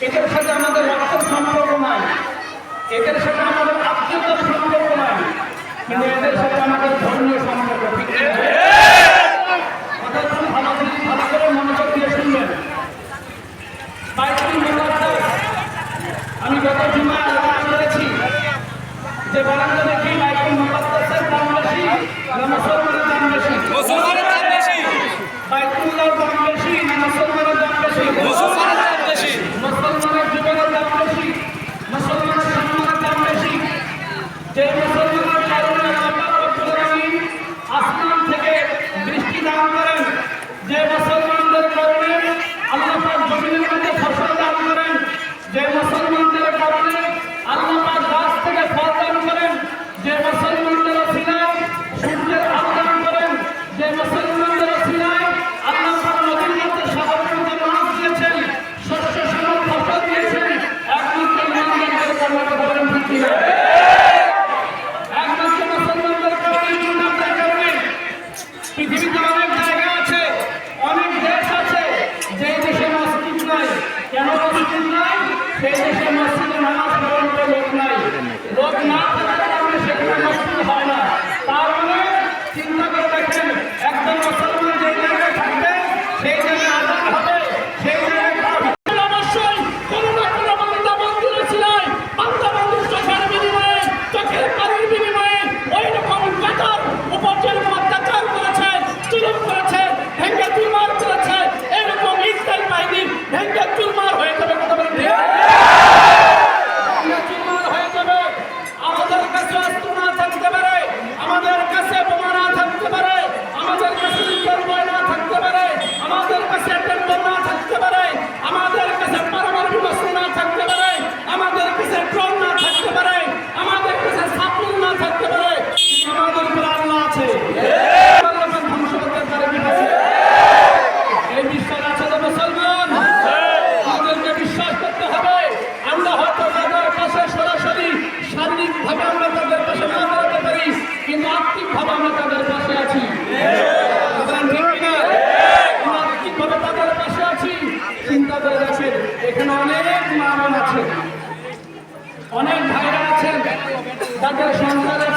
এদের সাথে আমাদের রক্তের সম্পর্ক নাই, এদের সাথে আমাদের আত্মীয়তার সম্পর্ক নাই, কিন্তু এদের সাথে আমাদের ধর্মীয় সম্পর্ক। ভালো করে মনোযোগ দিয়ে শুনবেন। আমি গত জুমায় আলোচনা করেছি যে বারান্দা দেখি বাইতুল মুকাদ্দাসের দাম বেশি না মুসলমানের দাম বেশি? মুসলমানের দাম বেশি। বাইতুল্লাহর দাম বেশি না মুসলমানের দাম বেশি? মুসলমানের দাম বেশি। মুসলমানের জীবনের দাম বেশি, মুসলমানের সম্মানের দাম বেশি। যে মুসলমানের কারণে আল্লাহ রাব্বুল আলামিন আসমান থেকে বৃষ্টি দান করেন, যে মুসলমানদের কারণে আল্লাহ পাক জমিনের মধ্যে ফসল দান করেন, যে মুসলমানদের কারণে আল্লাহ পাক গাছ থেকে ফল দান করেন, যে মুসলমানদের ওসিলায় সূর্যের আলো দান করেন, যে মুসলমানদের ওসিলায় আল্লাহ পাক নদীর মধ্যে সাগরের মধ্যে মাছ দিয়েছেন, শস্য শ্যামল ফসল দিয়েছেন, একমাত্র মুসলমানদের কারণে বলেন ঠিক কি না? একমাত্র মুসলমানদের কারণে, ইমানদারদের কারণে। পৃথিবীতে অনেক জায়গা আছে, অনেক দেশ আছে যে দেশে মসজিদ নাই। কেন মসজিদ নাই? সেই দেশে মসজিদে নামাজ পড়ার মতো লোক নাই। লোক না থাকার কারণে সেখানে মসজিদ হয় না। তার মানে চিন্তা করে দেখেন, একজন মুসলমান যে জায়গায় থাকবে সেই জায়গায় আযান হবে, সেই জায়গায় অবশ্যই কোনো না কোনো বান্দা মন্দিরে ছিলেন, বান্দা বান্দির চোখের বিনিময়ে, চোখের পানির বিনিময়ে ওই রকম কাতার উপর যেরকম অত্যাচার করেছে, জুলুম করেছে, ভেঙ্গে চুরমার করেছে, এরকম ইসরায়েল বাহিনী ভেঙ্গে চুরমার হয়ে যাবে। কথা বলেন ঠিক? চুরমার হয়ে যাবে। আমাদের কাছে অস্ত্র না থাকতে পারে, আমাদের কাছে বোমা না থাকতে পারে, আমাদের কাছে যুদ্ধের বই না থাকতে পারে, আমাদের কাছে টেন্ডার না থাকতে পারে, আমাদের কাছে পারমাণবিক অস্ত্র না থাকতে পারে, আমাদের কাছে ড্রোন না থাকতে পারে, আমাদের কাছে সাবমেরিন না থাকতে পারে, আমাদের উপর আল্লাহ আছে। ধ্বংস করতে পারে কি আছে? এই বিশ্বাস আছে তো মুসলমান? আমাদেরকে বিশ্বাস করতে হবে। আমরা হয়তো তাদের পাশে সরাসরি শারীরিকভাবে আমরা তাদের পাশে না দাঁড়াতে পারি, কিন্তু আত্মিকভাবে আমরা তাদের পাশে আছি। আত্মিকভাবে তাদের পাশে আছি। চিন্তা করে দেখেন, এখানে অনেক মা বোন আছে, অনেক ভাইরা আছেন, তাদের সংসারে